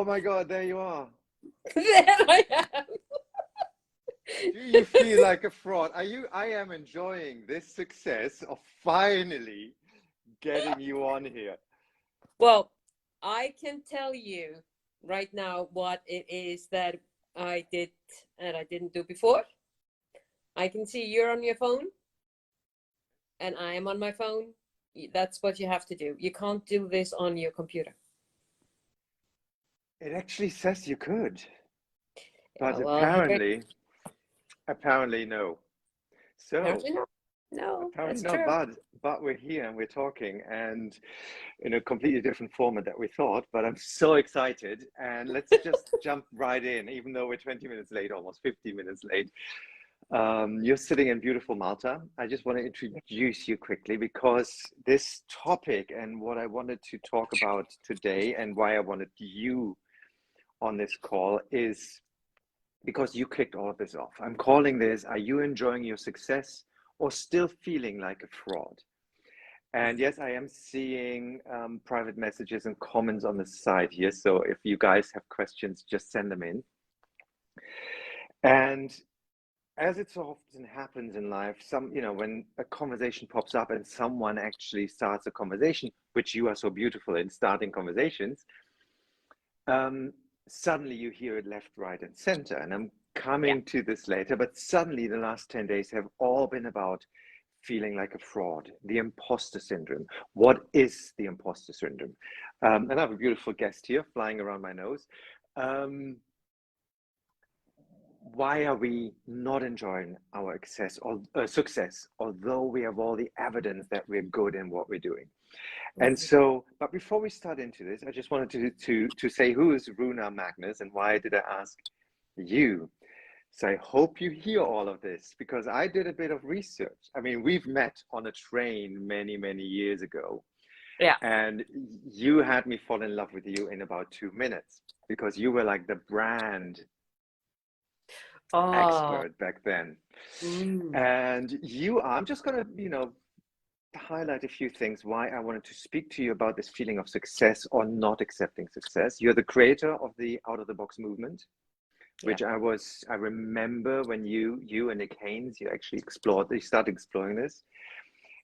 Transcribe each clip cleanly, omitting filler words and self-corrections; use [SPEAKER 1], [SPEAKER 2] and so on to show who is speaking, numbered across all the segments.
[SPEAKER 1] Oh my God, there you are.
[SPEAKER 2] There I am.
[SPEAKER 1] Do you feel like a fraud? I am enjoying this success of finally getting you on here.
[SPEAKER 2] Well, I can tell you right now what it is that I did and I didn't do before. I can see you're on your phone and I am on my phone. That's what you have to do. You can't do this on your computer.
[SPEAKER 1] It actually says you could, but
[SPEAKER 2] Yeah, well,
[SPEAKER 1] apparently no. So
[SPEAKER 2] apparently no. No,
[SPEAKER 1] apparently
[SPEAKER 2] that's
[SPEAKER 1] not,
[SPEAKER 2] true.
[SPEAKER 1] but we're here and we're talking and in a completely different format that we thought, but I'm so excited and let's just jump right in, even though we're 20 minutes late, almost 50 minutes late. You're sitting in beautiful Malta. I just want to introduce you quickly because this topic and what I wanted to talk about today and why I wanted you on this call is because you kicked all of this off. I'm calling this, are you enjoying your success or still feeling like a fraud? And yes, I am seeing private messages and comments on the side here. So if you guys have questions, just send them in. And as it so often happens in life, when a conversation pops up and someone actually starts a conversation, which you are so beautiful in starting conversations, suddenly you hear it left, right, and center. And I'm coming to this later, but suddenly the last 10 days have all been about feeling like a fraud, the imposter syndrome. What is the imposter syndrome? And I have a beautiful guest here flying around my nose. Why are we not enjoying our success, although we have all the evidence that we're good in what we're doing? And so, but before we start into this, I just wanted to say who is Rúna Magnús and why did I ask you? So I hope you hear all of this because I did a bit of research. I mean, we've met on a train many, many years ago.
[SPEAKER 2] Yeah.
[SPEAKER 1] And you had me fall in love with you in about 2 minutes because you were like the brand expert back then. And I'm just going to, highlight a few things why I wanted to speak to you about this feeling of success or not accepting success. You're the creator of the Out of the Box movement, which I remember when you and Nick Haynes, you started exploring this.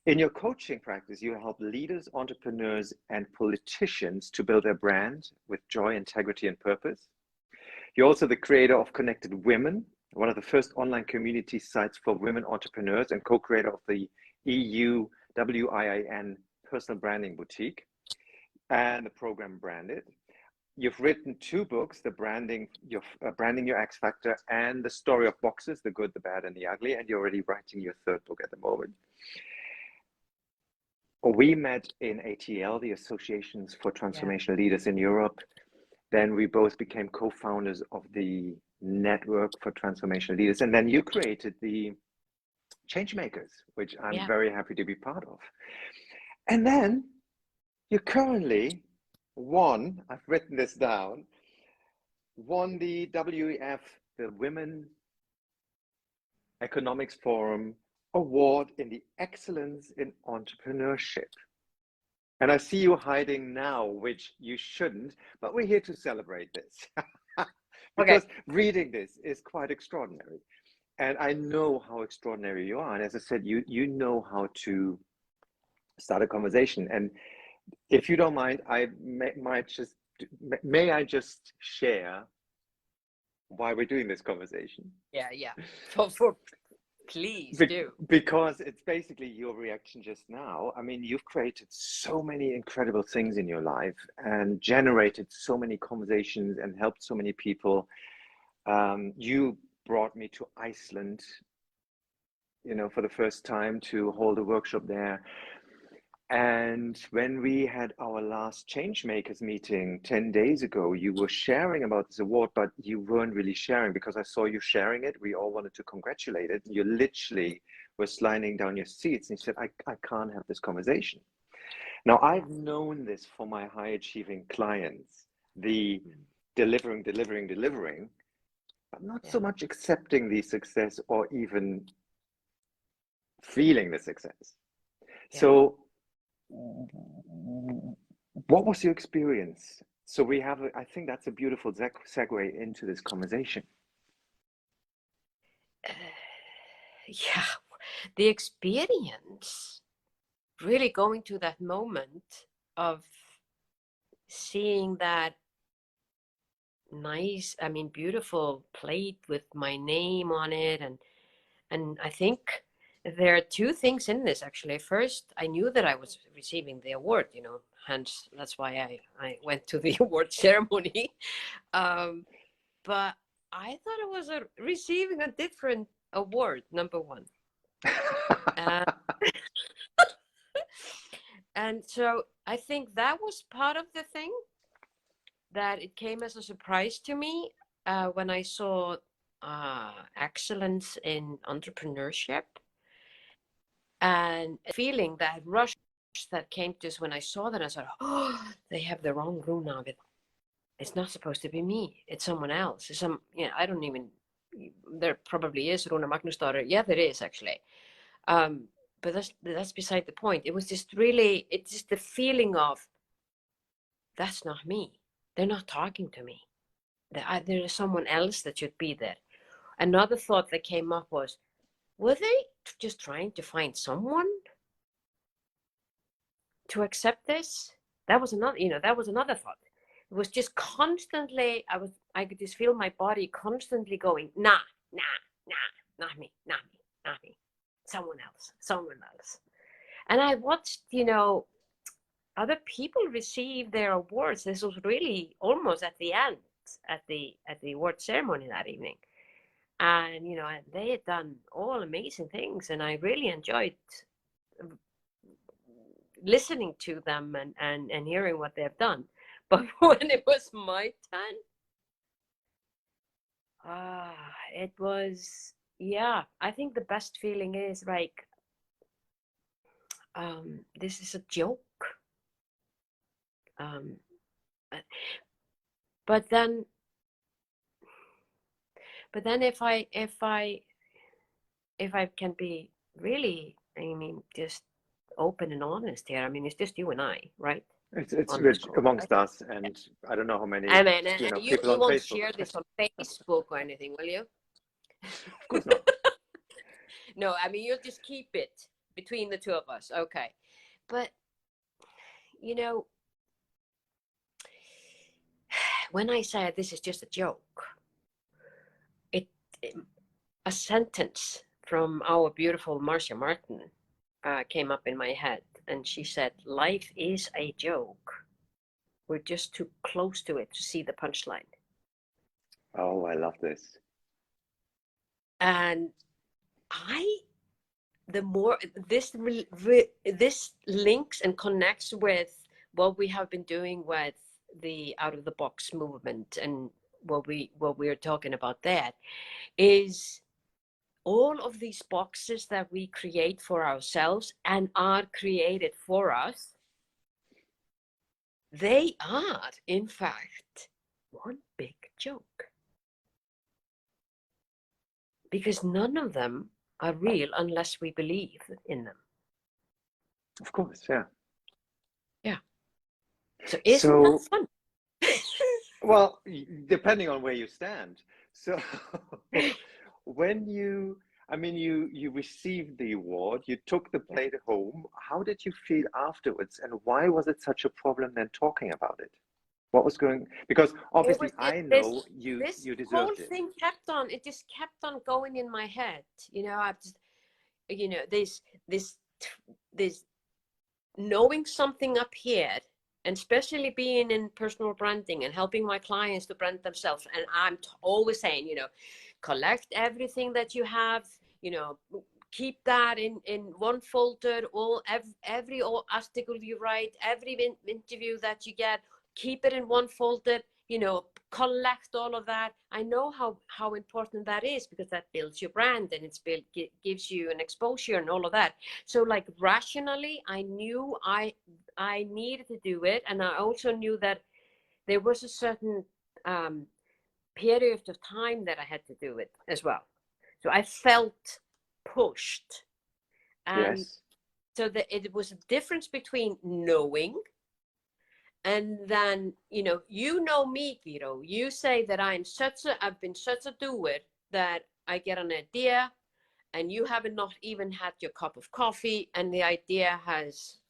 [SPEAKER 1] In your coaching practice, you help leaders, entrepreneurs, and politicians to build their brand with joy, integrity, and purpose. You're also the creator of Connected Women, one of the first online community sites for women entrepreneurs and co-creator of the EU WIIN Personal Branding Boutique and the program Branded. You've written 2 books, Branding Your X Factor and The Story of Boxes, The Good, the Bad, and the Ugly, and you're already writing your 3rd book at the moment. We met in ATL, the Associations for Transformational Leaders in Europe. Then we both became co-founders of the Network for Transformational Leaders. And then you created the Changemakers, which I'm very happy to be part of. And then you currently I've written this down, won the WEF, the Women Economics Forum Award in the Excellence in Entrepreneurship. And I see you hiding now, which you shouldn't, but we're here to celebrate this. Because reading this is quite extraordinary. And I know how extraordinary you are. And as I said, you know how to start a conversation. And if you don't mind, may I just share why we're doing this conversation?
[SPEAKER 2] Yeah. Please do.
[SPEAKER 1] Because it's basically your reaction just now. I mean, you've created so many incredible things in your life and generated so many conversations and helped so many people. You brought me to Iceland, for the first time to hold a workshop there. And when we had our last Changemakers meeting 10 days ago, you were sharing about this award, but you weren't really sharing because I saw you sharing it. We all wanted to congratulate it. You literally were sliding down your seats and you said, I can't have this conversation. Now, I've known this for my high achieving clients, the delivering, but not so much accepting the success or even feeling the success. So what was your experience So we have, I think that's a beautiful segue into this conversation.
[SPEAKER 2] Yeah, the experience, really going to that moment of seeing that nice, I mean, beautiful plate with my name on it. And I think there are two things in this, actually. First, I knew that I was receiving the award, you know, hence that's why I went to the award ceremony. But I thought I was receiving a different award, number one. And so I think that was part of the thing, that it came as a surprise to me when I saw excellence in entrepreneurship, and feeling that rush that came to us when I saw that. I said, oh, they have the wrong Rúna. It's not supposed to be me. It's someone else. It's I don't even, there probably is Rúna Magnúsdóttir. Yeah, there is actually. But that's beside the point. It was just really, it's just the feeling of, that's not me. They're not talking to me. There is someone else that should be there. Another thought that came up was, were they just trying to find someone to accept this? That was another thought. It was just constantly, I could just feel my body constantly going, nah, not me, someone else. And I watched, other people receive their awards. This was really almost at the end, at the award ceremony that evening. And, they had done all amazing things, and I really enjoyed listening to them and hearing what they've done. But when it was my turn, it was, I think the best feeling is like, this is a joke. But then if I can be really, just open and honest here, it's just you and I, right?
[SPEAKER 1] It's rich amongst us, and I don't know how many
[SPEAKER 2] you
[SPEAKER 1] people on
[SPEAKER 2] won't
[SPEAKER 1] Facebook.
[SPEAKER 2] share this on Facebook or anything, will you?
[SPEAKER 1] Of course not.
[SPEAKER 2] No, you'll just keep it between the two of us. Okay. But, when I said this is just a joke, a sentence from our beautiful Marcia Martin came up in my head, and she said, life is a joke. We're just too close to it to see the punchline.
[SPEAKER 1] Oh, I love this.
[SPEAKER 2] And the more this links and connects with what we have been doing with the out of the box movement, and what we're talking about there is all of these boxes that we create for ourselves and are created for us. They are, in fact, one big joke. Because none of them are real unless we believe in them.
[SPEAKER 1] Of course, yeah.
[SPEAKER 2] Yeah. So isn't that fun?
[SPEAKER 1] Well, depending on where you stand. So when you received the award, you took the plate home. How did you feel afterwards, and why was it such a problem then talking about it? What was going? Because obviously I know you deserved it. This whole
[SPEAKER 2] thing just kept on going in my head. This knowing something up here, and especially being in personal branding and helping my clients to brand themselves. And I'm always saying, collect everything that you have, keep that in one folder, every article you write, every interview that you get, keep it in one folder, collect all of that. I know how important that is, because that builds your brand, and gives you an exposure and all of that. So like rationally, I knew I needed to do it. And I also knew that there was a certain period of time that I had to do it as well. So I felt pushed. And
[SPEAKER 1] yes.
[SPEAKER 2] so it was a difference between knowing And then, you know me, Gido, you say that I've been such a doer that I get an idea and you haven't not even had your cup of coffee and the idea has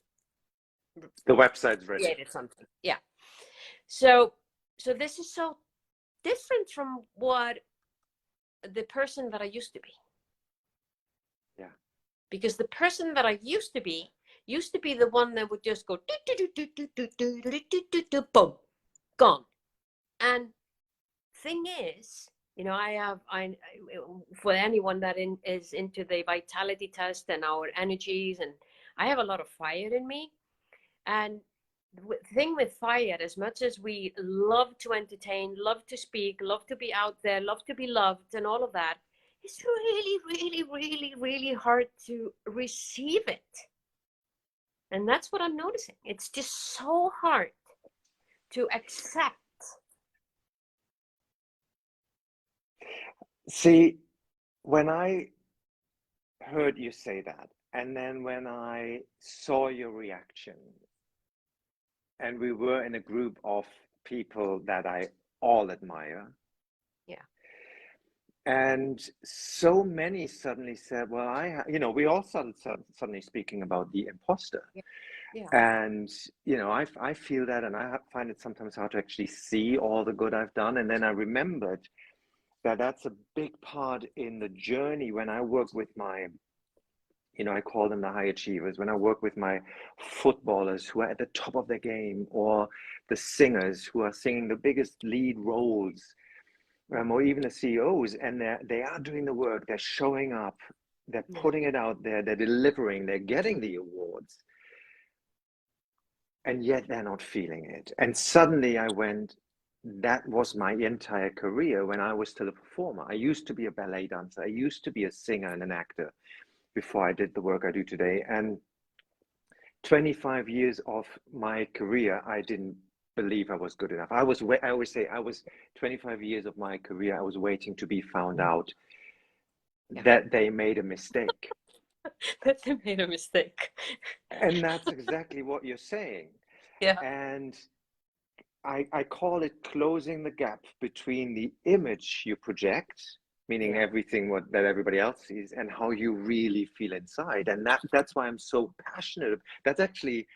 [SPEAKER 1] the website's ready.
[SPEAKER 2] Created something. Yeah. So this is so different from what the person that I used to be.
[SPEAKER 1] Yeah.
[SPEAKER 2] Because the person that I used to be the one that would just go boom, gone. And thing is, I for anyone that is into the vitality test and our energies, and I have a lot of fire in me. And the thing with fire, as much as we love to entertain, love to speak, love to be out there, love to be loved and all of that, it's really, really, really, really hard to receive it. And that's what I'm noticing. It's just so hard to accept.
[SPEAKER 1] See, when I heard you say that, and then when I saw your reaction, and we were in a group of people that I all admire.
[SPEAKER 2] Yeah.
[SPEAKER 1] And so many suddenly said, well, we all started suddenly speaking about the imposter.
[SPEAKER 2] Yeah. Yeah.
[SPEAKER 1] And, I feel that, and I find it sometimes hard to actually see all the good I've done. And then I remembered that that's a big part in the journey when I work with my, I call them the high achievers, when I work with my footballers who are at the top of their game, or the singers who are singing the biggest lead roles, or even the CEOs, and they are doing the work, they're showing up, they're putting it out there, they're delivering, they're getting the awards, and yet they're not feeling it. And suddenly I went, that was my entire career when I was still a performer. I used to be a ballet dancer, I used to be a singer and an actor before I did the work I do today. And 25 years of my career, I didn't believe I was good enough. I always say I was 25 years of my career, I was waiting to be found out that they made a mistake.
[SPEAKER 2] That they made a mistake.
[SPEAKER 1] And that's exactly what you're saying.
[SPEAKER 2] Yeah.
[SPEAKER 1] And I call it closing the gap between the image you project, meaning everything that everybody else sees, and how you really feel inside. And that's why I'm so passionate. That's actually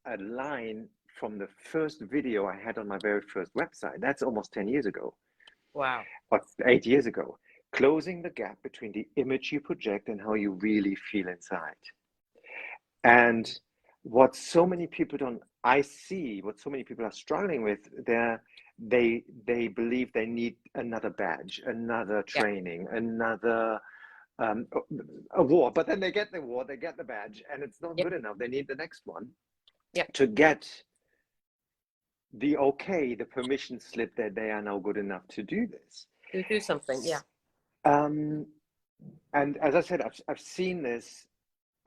[SPEAKER 1] a line from the first video I had on my very first website. That's almost 10 years ago.
[SPEAKER 2] Wow.
[SPEAKER 1] Or 8 years ago. Closing the gap between the image you project and how you really feel inside. And what so many people what so many people are struggling with, they believe they need another badge, another training, another award. But then they get the award, they get the badge, and it's not good enough. They need the next one to get the permission slip that they are now good enough to do this.
[SPEAKER 2] To do something,
[SPEAKER 1] And as I said, I've seen this.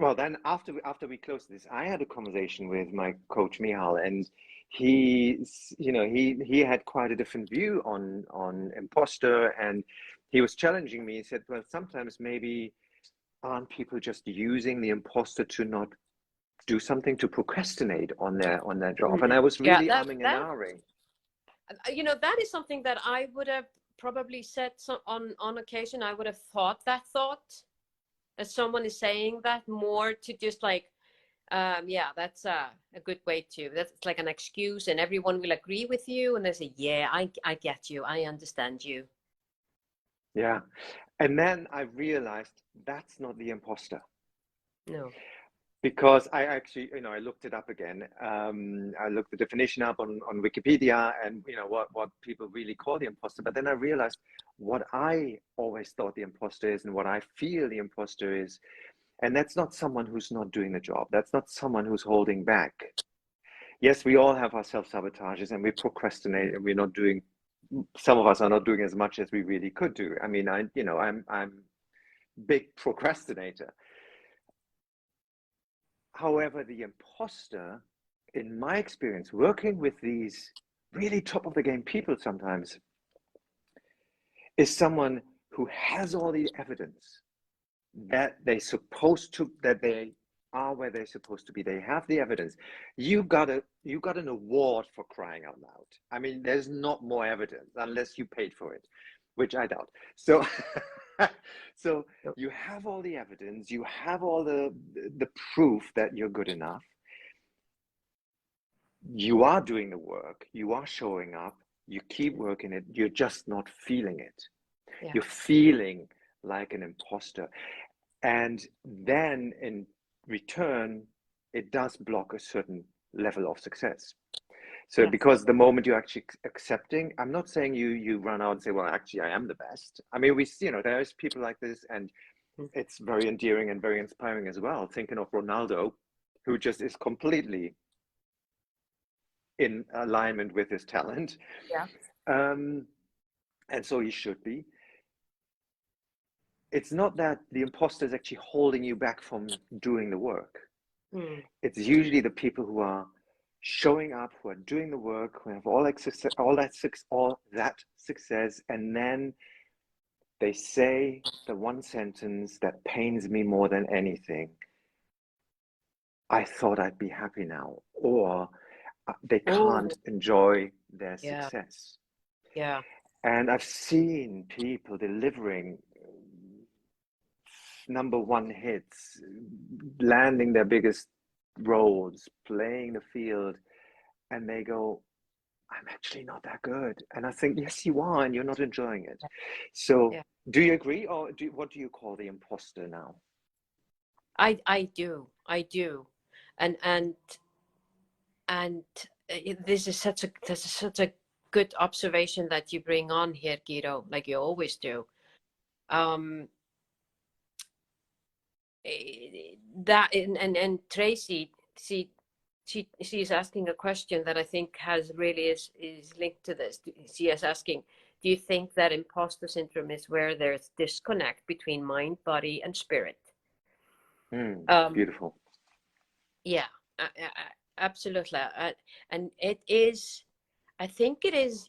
[SPEAKER 1] Well, then after we closed this, I had a conversation with my coach Michal, and he had quite a different view on imposter, and he was challenging me. He said, well, sometimes maybe aren't people just using the imposter to not do something, to procrastinate on their job? And I was really umming and ahhing.
[SPEAKER 2] That is something that I would have probably said on occasion. I would have thought that thought. As someone is saying that, more to just like, that's a good way to, that's like an excuse, and everyone will agree with you. And they say, yeah, I get you. I understand you.
[SPEAKER 1] Yeah. And then I realized that's not the imposter.
[SPEAKER 2] No.
[SPEAKER 1] Because I actually, I looked it up again. I looked the definition up on Wikipedia, and what people really call the imposter. But then I realized what I always thought the imposter is, and what I feel the imposter is, and that's not someone who's not doing the job. That's not someone who's holding back. Yes, we all have our self-sabotages, and we procrastinate, and we're not doing. Some of us are not doing as much as we really could do. I mean, I'm big procrastinator. However, the imposter, in my experience, working with these really top of the game people sometimes, is someone who has all the evidence that they are where they're supposed to be. They have the evidence. You got an award for crying out loud. I mean, there's not more evidence unless you paid for it, which I doubt. So, so you have all the evidence. You have all the proof that you're good enough. You are doing the work. You are showing up. You keep working it. You're just not feeling it.
[SPEAKER 2] Yeah.
[SPEAKER 1] You're feeling like an imposter. And then in return, it does block a certain level of success. So because the moment you're actually accepting, I'm not saying you run out and say, well, actually, I am the best. I mean, there's people like this, and it's very endearing and very inspiring as well. Thinking of Ronaldo, who just is completely in alignment with his talent.
[SPEAKER 2] Yeah.
[SPEAKER 1] And so he should be. It's not that the imposter is actually holding you back from doing the work. It's usually the people who are showing up, who are doing the work, who have all that success, and then they say the one sentence that pains me more than anything: I thought I'd be happy now, or they can't enjoy their success.
[SPEAKER 2] Yeah.
[SPEAKER 1] And I've seen people delivering #1 hits, landing their biggest roles, playing the field, and they go, I'm actually not that good. And I think, yes, you are, and you're not enjoying it. So do you agree, or what do you call the imposter now?
[SPEAKER 2] I do. And this is such a good observation that you bring on here, Gido, like you always do. That and Tracy, she's asking a question that I think is linked to this. She is asking, do you think that imposter syndrome is where there's disconnect between mind, body, and spirit?
[SPEAKER 1] Beautiful.
[SPEAKER 2] Yeah, absolutely. And it is, I think it is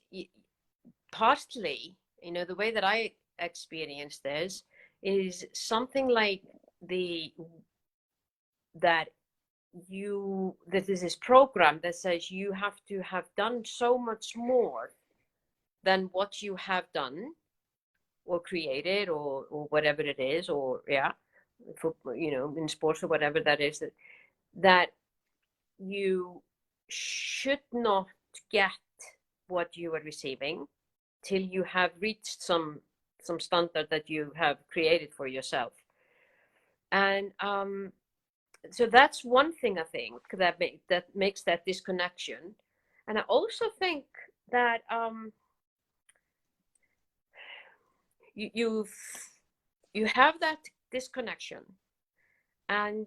[SPEAKER 2] partly, the way that I experienced this is something like that this is this program that says you have to have done so much more than what you have done or created or whatever it is, or for, in sports or whatever that is, that you should not get what you are receiving till you have reached some standard that you have created for yourself. And so that's one thing I think that makes that disconnection. And I also think that you have that disconnection, and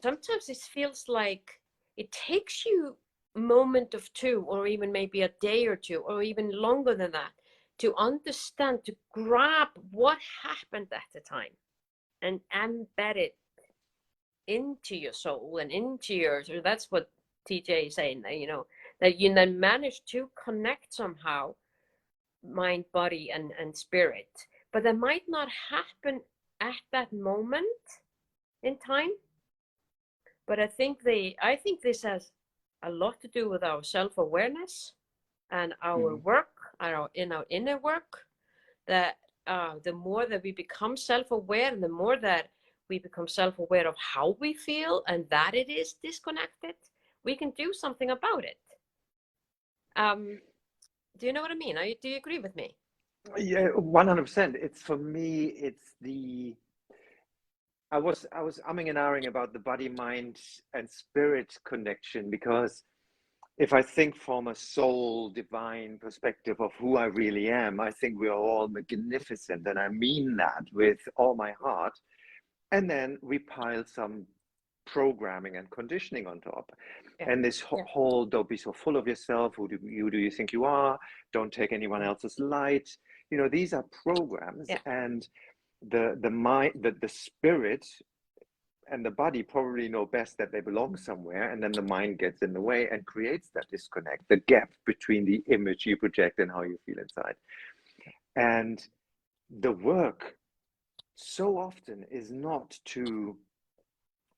[SPEAKER 2] sometimes it feels like it takes you a moment of two, or even maybe a day or two, or even longer than that, to understand, to grab what happened at the time and embed it into your soul and into your, so that's what TJ is saying, that you then manage to connect somehow mind, body, and spirit, but that might not happen at that moment in time. But I think this has a lot to do with our self-awareness and our work, in our inner work, that the more that we become self-aware, and the more that we become self-aware of how we feel and that it is disconnected, we can do something about it. Do you know what I mean? Do you agree with me?
[SPEAKER 1] Yeah, 100%. For me, it's I was umming and ahhing about the body, mind, and spirit connection, because if I think from a soul divine perspective of who I really am, I think we are all magnificent, and I mean that with all my heart. And then we pile some programming and conditioning on top. And this whole, don't be so full of yourself. Who do you think you are? Don't take anyone else's light. These are programs, and the mind, the spirit and the body probably know best that they belong somewhere, and then the mind gets in the way and creates that disconnect, the gap between the image you project and how you feel inside. And the work so often is not to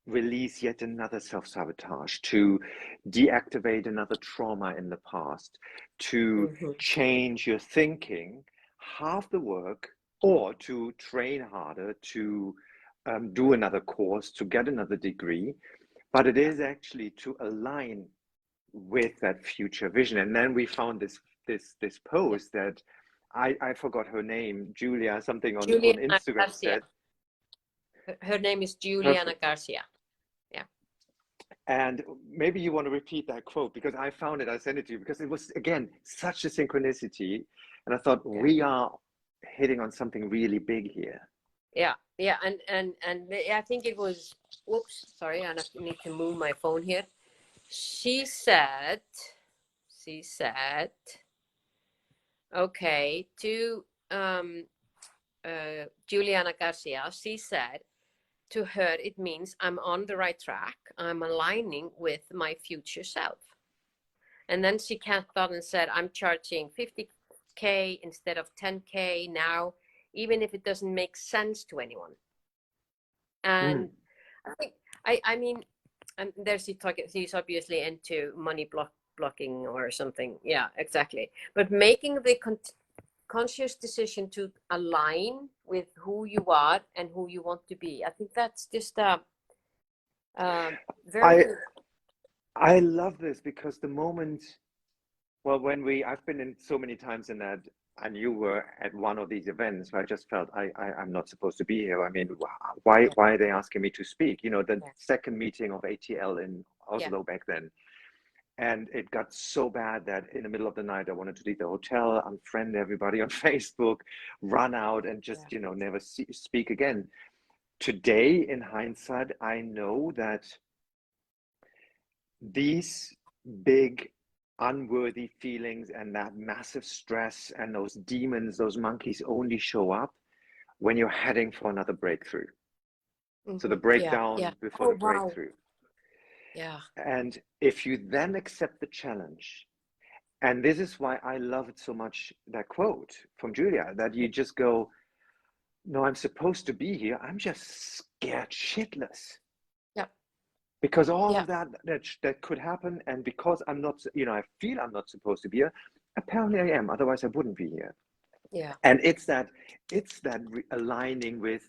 [SPEAKER 1] release yet another self-sabotage, to deactivate another trauma in the past, to change your thinking, half the work, or to train harder, to do another course, to get another degree. But it is actually to align with that future vision. And then we found this post that I forgot her name, Julia something on Instagram
[SPEAKER 2] Garcia.
[SPEAKER 1] said.
[SPEAKER 2] Her name is Juliana Garcia. Yeah.
[SPEAKER 1] And maybe you want to repeat that quote, because I found it, I sent it to you, because it was, again, such a synchronicity. And I thought, we are hitting on something really big here.
[SPEAKER 2] Yeah, yeah. And I think it was, whoops, sorry, I need to move my phone here. She said, okay, to Juliana Garcia, she said, to her, it means I'm on the right track. I'm aligning with my future self. And then she capped on and said, I'm charging 50K instead of 10K now, even if it doesn't make sense to anyone. And I think, I mean, and there's he's obviously into money blocking or something. Yeah, exactly. But making the conscious decision to align with who you are and who you want to be. I think that's just very.
[SPEAKER 1] I love this, because the moment, well, I've been in so many times in that, and you were at one of these events where I just felt I'm not supposed to be here. I mean, why are they asking me to speak? You know, the second meeting of ATL in Oslo back then. And it got so bad that in the middle of the night, I wanted to leave the hotel, unfriend everybody on Facebook, run out and just, you know, never speak again. Today, in hindsight, I know that these big unworthy feelings and that massive stress and those demons, those monkeys, only show up when you're heading for another breakthrough. So the breakdown before the breakthrough.
[SPEAKER 2] Yeah.
[SPEAKER 1] And if you then accept the challenge, and this is why I love it so much, that quote from Julia, that you just go, no, I'm supposed to be here. I'm just scared shitless.
[SPEAKER 2] Yeah.
[SPEAKER 1] Because all of that could happen. And because I'm not, you know, I feel I'm not supposed to be here. Apparently I am. Otherwise I wouldn't be here.
[SPEAKER 2] Yeah.
[SPEAKER 1] And it's that aligning with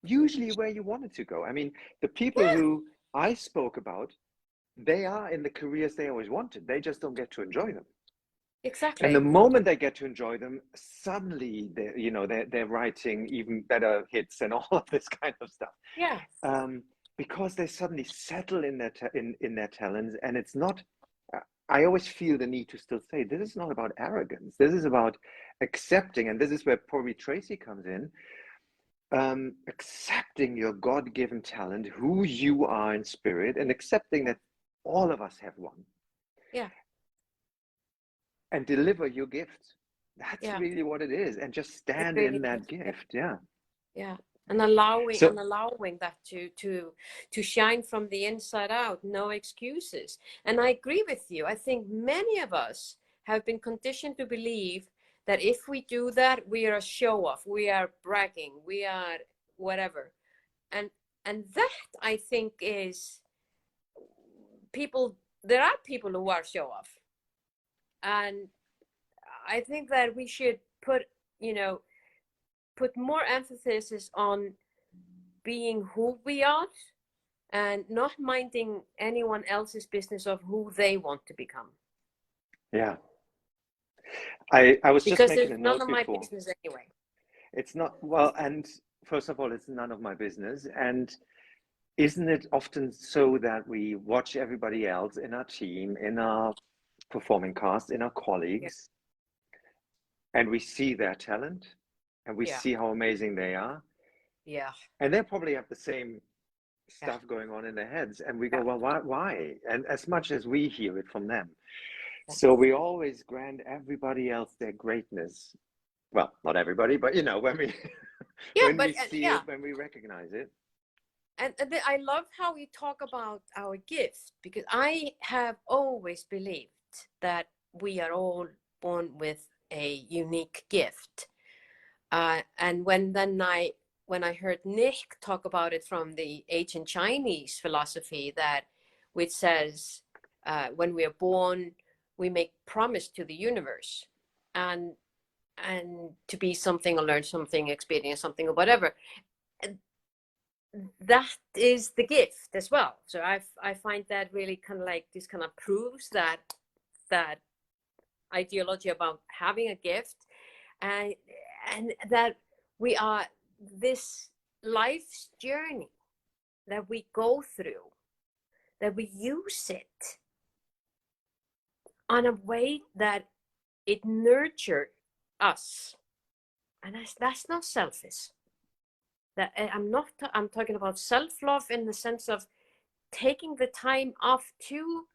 [SPEAKER 1] usually where you wanted to go. I mean, the people who I spoke about, they are in the careers they always wanted. They just don't get to enjoy them.
[SPEAKER 2] Exactly.
[SPEAKER 1] And the moment they get to enjoy them, suddenly they're writing even better hits and all of this kind of stuff.
[SPEAKER 2] Yeah.
[SPEAKER 1] Because they suddenly settle in their talents, and it's not. I always feel the need to still say, this is not about arrogance. This is about accepting, and this is where probably Tracy comes in. Accepting your God-given talent, who you are in spirit, and accepting that all of us have one.
[SPEAKER 2] Yeah.
[SPEAKER 1] And deliver your gift. That's really what it is. And just stand in that gift. Yeah.
[SPEAKER 2] Yeah. And allowing that to shine from the inside out, no excuses. And I agree with you. I think many of us have been conditioned to believe that if we do that, we are a show off, we are bragging, we are whatever. And that, I think, is there are people who are show off. And I think that we should put more emphasis on being who we are and not minding anyone else's business of who they want to become.
[SPEAKER 1] Yeah. I was just making a note before. Because it's none
[SPEAKER 2] of my business anyway.
[SPEAKER 1] It's not, well, and first of all, it's none of my business. And isn't it often so that we watch everybody else in our team, in our performing cast, in our colleagues, and we see their talent, and we see how amazing they are.
[SPEAKER 2] Yeah.
[SPEAKER 1] And they probably have the same stuff going on in their heads. And we go, well, why? And as much as we hear it from them. So we always grant everybody else their greatness. Well, not everybody, but when we we see it, when we recognize it.
[SPEAKER 2] And I love how you talk about our gifts, because I have always believed that we are all born with a unique gift. And when then I when I heard Nick talk about it from the ancient Chinese philosophy, that which says when we are born, we make promise to the universe, and to be something or learn something, experience something or whatever. And that is the gift as well. So I find that really kind of like this kind of proves that ideology about having a gift, and that we are this life's journey that we go through, that we use it on a way that it nurtures us, and that's not selfish. That I'm talking about self-love in the sense of taking the time off to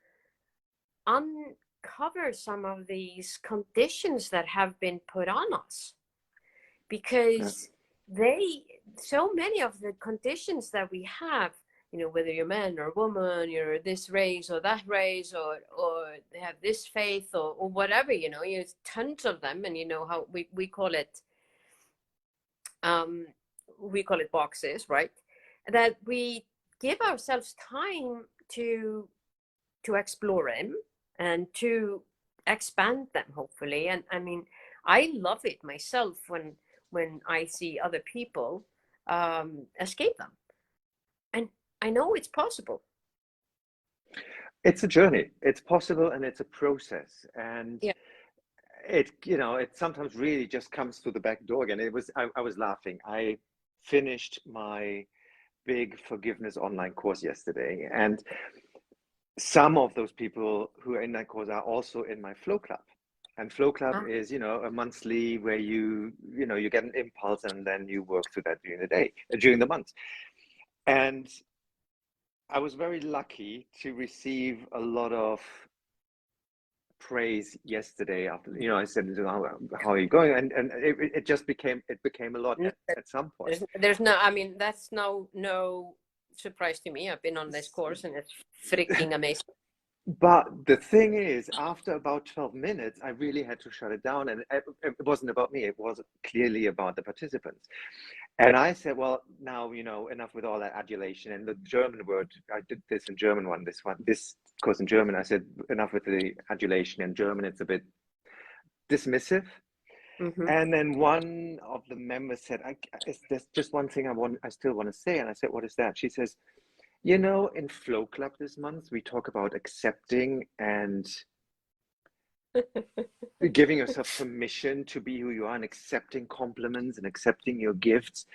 [SPEAKER 2] uncover some of these conditions that have been put on us, because so many of the conditions that we have, whether you're man or woman, you're this race or that race, or they have this faith or whatever, there's tons of them, and how we call it boxes, right? That we give ourselves time to explore them and to expand them, hopefully. And I mean, I love it myself when I see other people escape them, and I know it's possible.
[SPEAKER 1] It's a journey. It's possible, and it's a process. And it sometimes really just comes through the back door again. I was laughing. I finished my big forgiveness online course yesterday, and some of those people who are in that course are also in my Flow Club. And Flow Club is, a monthly where you get an impulse and then you work through that during the month. And I was very lucky to receive a lot of praise yesterday after, I said, how are you going? And it just became a lot at some point.
[SPEAKER 2] There's no, I mean, that's no surprise to me. I've been on this course and it's freaking amazing.
[SPEAKER 1] But the thing is, after about 12 minutes, I really had to shut it down. And it wasn't about me. It was clearly about the participants. And I said, well, now, enough with all that adulation. And the German word, I did this in German this course in German, I said, enough with the adulation. In German, it's a bit dismissive. Mm-hmm. And then one of the members said, there's just one thing I still want to say. And I said, what is that? She says, in Flow Club this month, we talk about accepting and giving yourself permission to be who you are, and accepting compliments and accepting your gifts.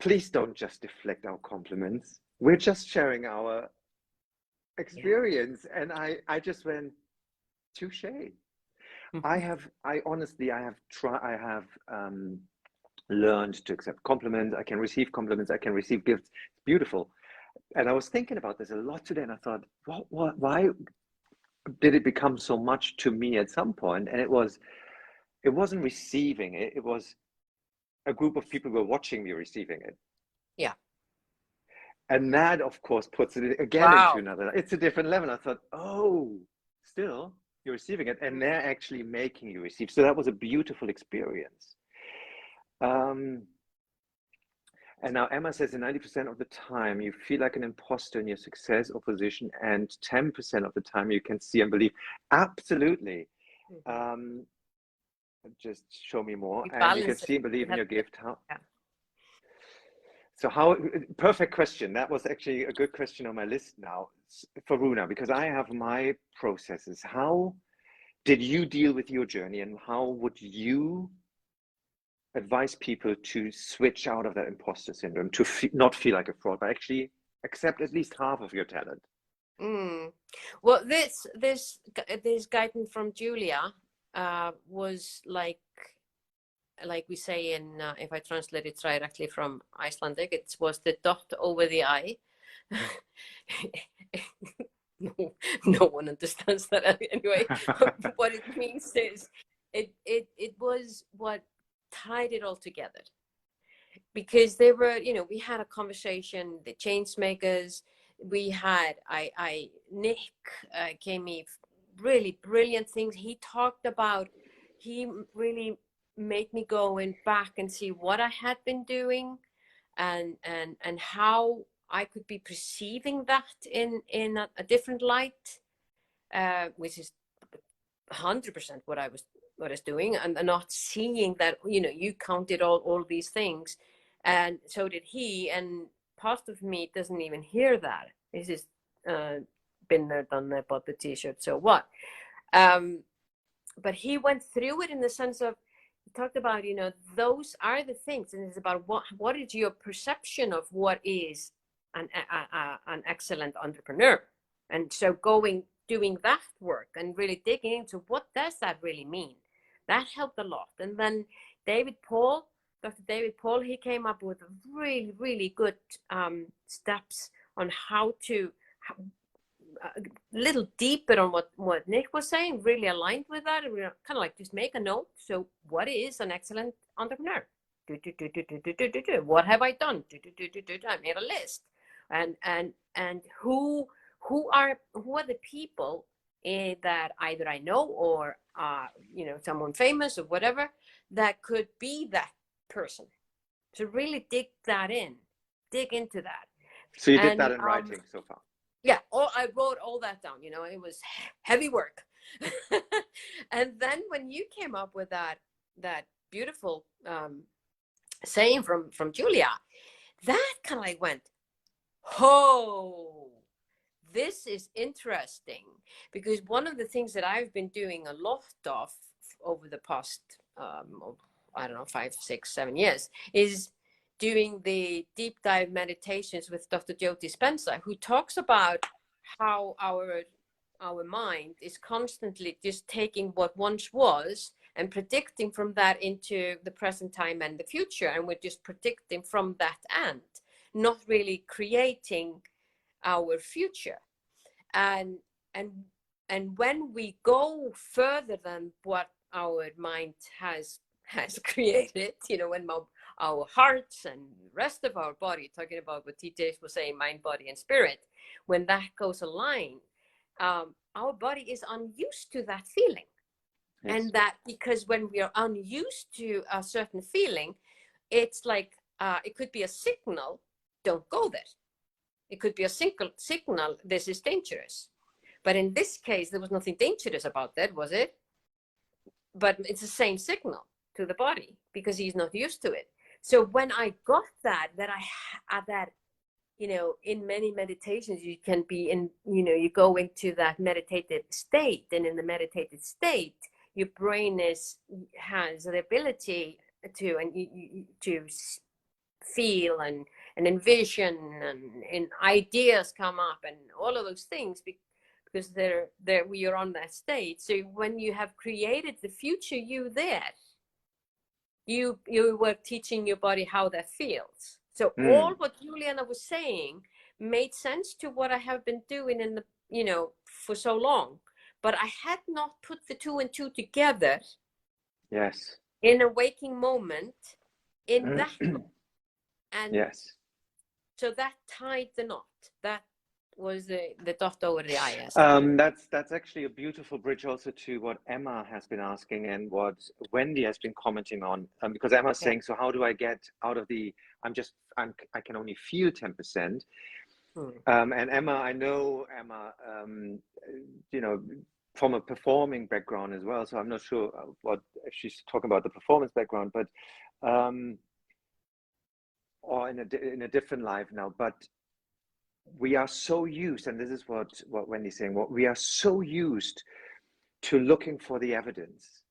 [SPEAKER 1] Please don't just deflect our compliments. We're just sharing our experience. Yeah. And I just went, touche. Mm-hmm. I have learned to accept compliments. I can receive compliments. I can receive gifts. It's beautiful. And I was thinking about this a lot today, and I thought, why did it become so much to me at some point? And it wasn't receiving it. It was a group of people who were watching me receiving it.
[SPEAKER 2] Yeah.
[SPEAKER 1] And that, of course, puts it again into another. It's a different level. I thought, still you're receiving it, and they're actually making you receive. So that was a beautiful experience. And now Emma says, in 90% of the time, you feel like an imposter in your success or position, and 10% of the time you can see and believe. Absolutely. Mm-hmm. Just show me more. And you can see and believe in your gift. So perfect question. That was actually a good question on my list now for Rúna, because I have my processes. How did you deal with your journey, and how would you advise people to switch out of that imposter syndrome, to not feel like a fraud, but actually accept at least half of your talent?
[SPEAKER 2] Well, this guidance from Julia was like we say in, if I translate it directly from Icelandic, it was the dot over the I. No one understands that anyway. What it means is it was what tied it all together, because they were, we had a conversation, the change makers, we had Nick gave me really brilliant things. He talked about, he really made me go in back and see what I had been doing, and how I could be perceiving that in a different light, which is 100% what I was doing, and not seeing that, you know, you counted all these things, and so did he, and part of me doesn't even hear that. It's just been there, done that, bought the t-shirt, so what? But he went through it in the sense of, he talked about, you know, those are the things, and it's about what is your perception of what is an excellent entrepreneur. And so doing that work and really digging into what does that really mean, that helped a lot. And then Dr. David Paul, he came up with really, really good steps on how to a little deeper on what Nick was saying, really aligned with that. And we're kind of like, just make a note. So what is an excellent entrepreneur? What have I done? I made a list. And who are the people that either I know or you know, someone famous or whatever that could be that person. So really dig into that.
[SPEAKER 1] So you did that in writing so far?
[SPEAKER 2] Yeah, I wrote all that down. You know, it was heavy work. And then when you came up with that beautiful saying from Julia, that kind of like went, oh, this is interesting. Because one of the things that I've been doing a lot of over the past, I don't know, 5, 6, 7 years, is doing the deep dive meditations with Dr. Joe Dispenza, who talks about how our mind is constantly just taking what once was and predicting from that into the present time and the future. And we're just predicting from that end, not really creating our future. And when we go further than what our mind has created, you know, when our hearts and the rest of our body, talking about what TJ was saying, mind, body, and spirit, when that goes aligned, our body is unused to that feeling. Yes. And that, because when we are unused to a certain feeling, it's like, it could be a signal, don't go there. It could be a signal, this is dangerous. But in this case, there was nothing dangerous about that, was it? But it's the same signal to the body because he's not used to it. So when I got that you know, in many meditations, you can be in, you know, you go into that meditative state, and in the meditative state, your brain has the ability to feel and envision, and ideas come up, and all of those things, because we are on that state. So when you have created the future you there, you were teaching your body how that feels. So all what Juliana was saying made sense to what I have been doing in the, you know, for so long, but I had not put the 2 and 2 together.
[SPEAKER 1] Yes.
[SPEAKER 2] In a waking moment, in that moment. And yes. So that tied the knot. That was the dot over the I.
[SPEAKER 1] That's actually a beautiful bridge also to what Emma has been asking and what Wendy has been commenting on, because Emma's saying, so how do I get out of the I can only feel 10%. And Emma, I know Emma, you know, from a performing background as well, so I'm not sure what if she's talking about the performance background, but or in a different life now, but we are so used, and this is what Wendy's saying, we are so used to looking for the evidence.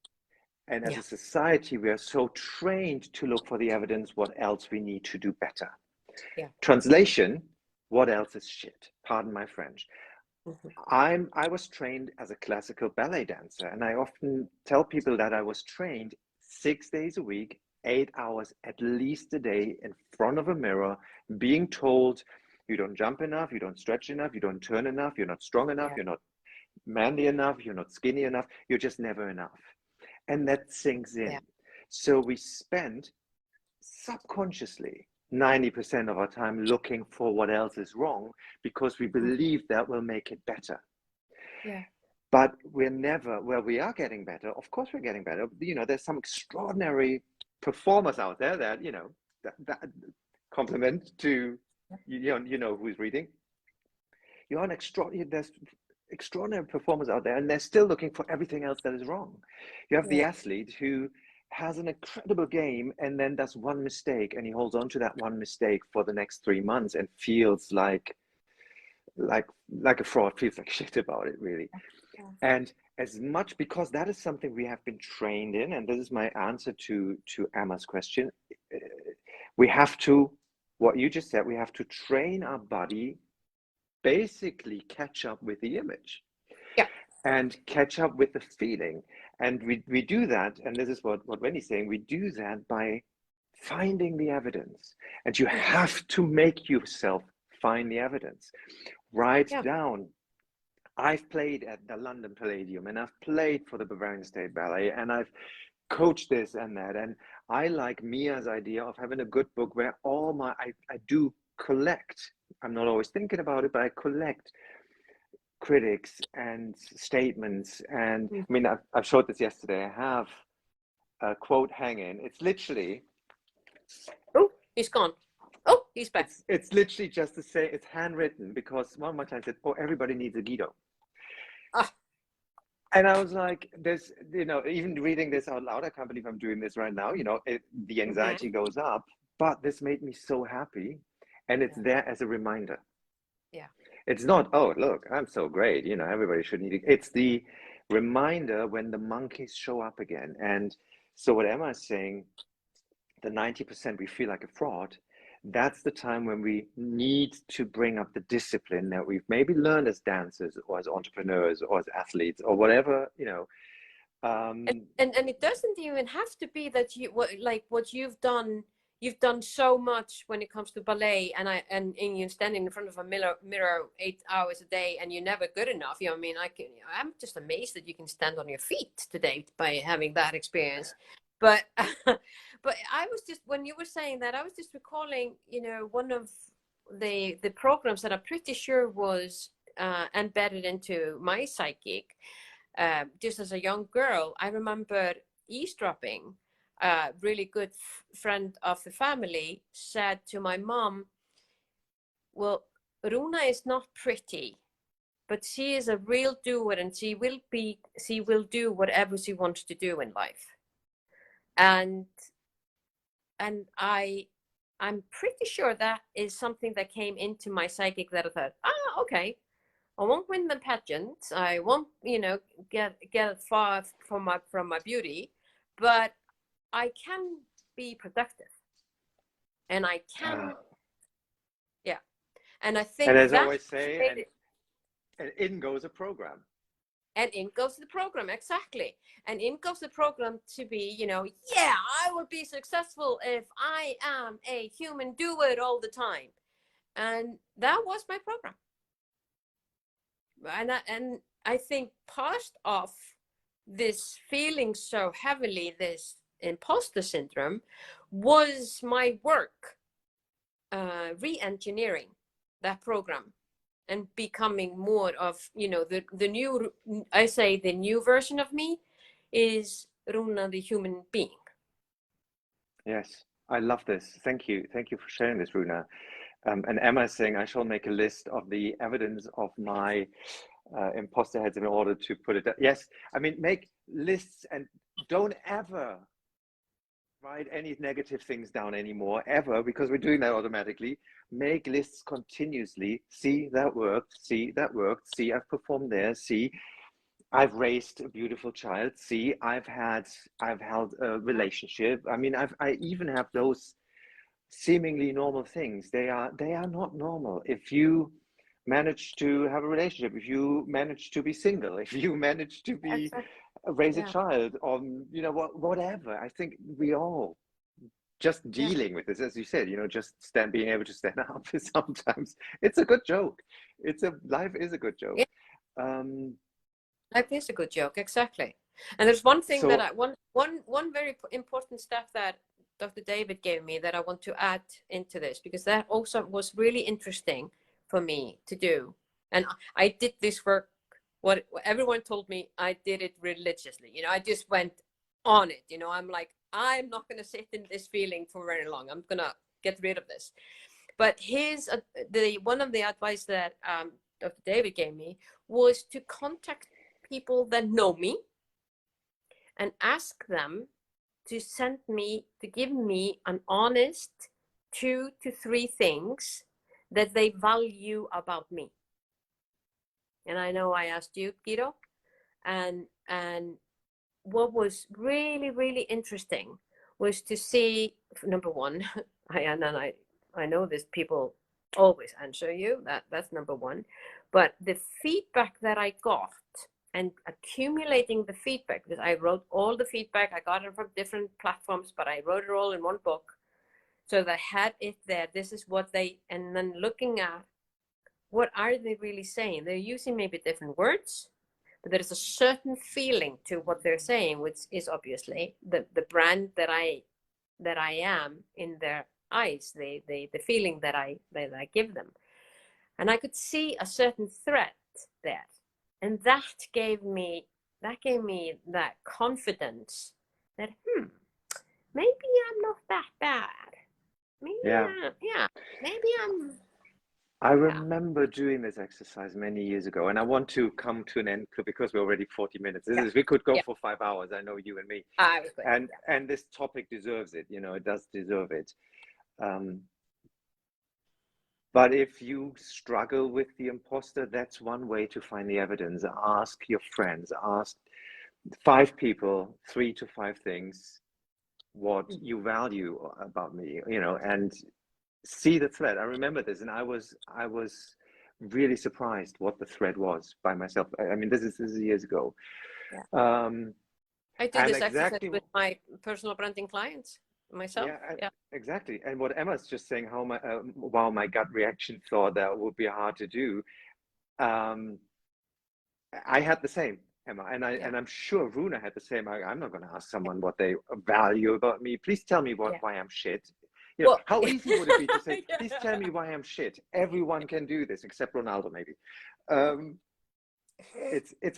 [SPEAKER 1] And as a society, we are so trained to look for the evidence, what else we need to do better. Yeah. Translation, what else is shit? Pardon my French. I was trained as a classical ballet dancer, and I often tell people that I was trained 6 days a week, 8 hours at least a day in front of a mirror, being told, you don't jump enough, you don't stretch enough, you don't turn enough, you're not strong enough, you're not manly enough, you're not skinny enough, you're just never enough. And that sinks in. Yeah. So we spend subconsciously 90% of our time looking for what else is wrong because we believe that will make it better. Yeah. but we're never, well, we are getting better. Of course, we're getting better. You know, there's some extraordinary performers out there that, you know, that compliment to, you know who's reading. You're an there's extraordinary performers out there, and they're still looking for everything else that is wrong. You have the athlete who has an incredible game and then does one mistake, and he holds on to that one mistake for the next 3 months and feels like a fraud, feels like shit about it, really. And as much, because that is something we have been trained in, and this is my answer to Emma's question, we have to, what you just said, we have to train our body, basically catch up with the image, and catch up with the feeling. And we do that, and this is what Wendy's saying, we do that by finding the evidence. And you have to make yourself find the evidence. Write down, I've played at the London Palladium, and I've played for the Bavarian State Ballet, and I've coached this and that. And I like Mia's idea of having a good book where all my, I do collect, I'm not always thinking about it, but I collect critics and statements. And I mean, I've showed this yesterday. I have a quote hanging. It's literally,
[SPEAKER 2] oh, he's gone. Oh, he's back.
[SPEAKER 1] It's literally just to say, it's handwritten, because one of my clients said, oh, everybody needs a Gido. And I was like, there's, you know, even reading this out loud, I can't believe I'm doing this right now. You know, the anxiety goes up, but this made me so happy. And it's there as a reminder.
[SPEAKER 2] Yeah.
[SPEAKER 1] It's not, oh, look, I'm so great. You know, everybody should need it. It's the reminder when the monkeys show up again. And so what Emma is saying, the 90% we feel like a fraud, that's the time when we need to bring up the discipline that we've maybe learned as dancers or as entrepreneurs or as athletes or whatever, you know.
[SPEAKER 2] And it doesn't even have to be that you, like what you've done so much when it comes to ballet, and you're standing in front of a mirror 8 hours a day and you're never good enough. You know, I mean, I'm just amazed that you can stand on your feet today by having that experience. But but I was just, when you were saying that, I was just recalling, you know, one of the programs that I'm pretty sure was embedded into my psychic. Just as a young girl, I remember eavesdropping. A really good friend of the family said to my mom, well, Rúna is not pretty, but she is a real doer, and she will do whatever she wants to do in life. And I'm pretty sure that is something that came into my psychic, that I thought, okay, I won't win the pageant, I won't, you know, get far from my beauty, but I can be productive, and I can, and I think,
[SPEAKER 1] and as I always say, and in goes a program.
[SPEAKER 2] And in goes the program, exactly. And in goes the program to be, you know, yeah, I will be successful if I am a human doer all the time. And that was my program. And I think part of this feeling so heavily, this imposter syndrome, was my work re-engineering that program and becoming more of, you know, the new, I say the new version of me is Rúna, the human being.
[SPEAKER 1] Yes, I love this. Thank you for sharing this, Rúna. And Emma is saying I shall make a list of the evidence of my imposter heads in order to put it down. Yes, I mean, make lists, and don't ever write any negative things down anymore, ever, because we're doing that automatically. Make lists continuously. See, that worked. See, that worked. See, I've performed there. See, I've raised a beautiful child. See, I've held a relationship. I mean, I even have those seemingly normal things. They are not normal. If you manage to have a relationship, if you manage to be single, if you manage to be raise a child, or you know, whatever. I think we all just dealing with this, as you said, you know, just being able to stand up sometimes. It's a good joke. Life is a good joke.
[SPEAKER 2] Life is a good joke, exactly. And there's one thing that one very important step that Dr. David gave me that I want to add into this, because that also was really interesting for me to do. And I did this work what everyone told me, I did it religiously. You know, I just went on it. You know, I'm like, I'm not going to sit in this feeling for very long. I'm going to get rid of this. But one of the advice that Dr. David gave me was to contact people that know me and ask them to give me an honest 2 to 3 things that they value about me. And I know I asked you, Gido, and what was really, really interesting was to see, number one, I know this, people always answer you, that's number one, but the feedback that I got and accumulating the feedback, because I wrote all the feedback, I got it from different platforms, but I wrote it all in one book. So they had it there. This is what and then looking at what are they really saying? They're using maybe different words, but there's a certain feeling to what they're saying, which is obviously the brand that I am in their eyes, the feeling that I give them. And I could see a certain threat there. And that gave me that confidence that, maybe I'm not that bad. Maybe
[SPEAKER 1] I remember doing this exercise many years ago, and I want to come to an end because we're already 40 minutes. We could go for 5 hours. I know you and me. And this topic deserves it. You know, it does deserve it. But if you struggle with the imposter, that's one way to find the evidence. Ask your friends, ask 5 people, 3 to 5 things, what you value about me, you know, and see the thread. I remember this, and I was really surprised what the thread was by myself. I mean, this is years ago.
[SPEAKER 2] I did this exercise with my personal branding clients myself.
[SPEAKER 1] Exactly. And what Emma's just saying, how my gut reaction thought that would be hard to do. I had the same, Emma, and I'm sure Rúna had the same. I'm not going to ask someone what they value about me. Please tell me why I'm shit. You know, how easy would it be to say, please tell me why I'm shit? Everyone can do this except Ronaldo, maybe. It's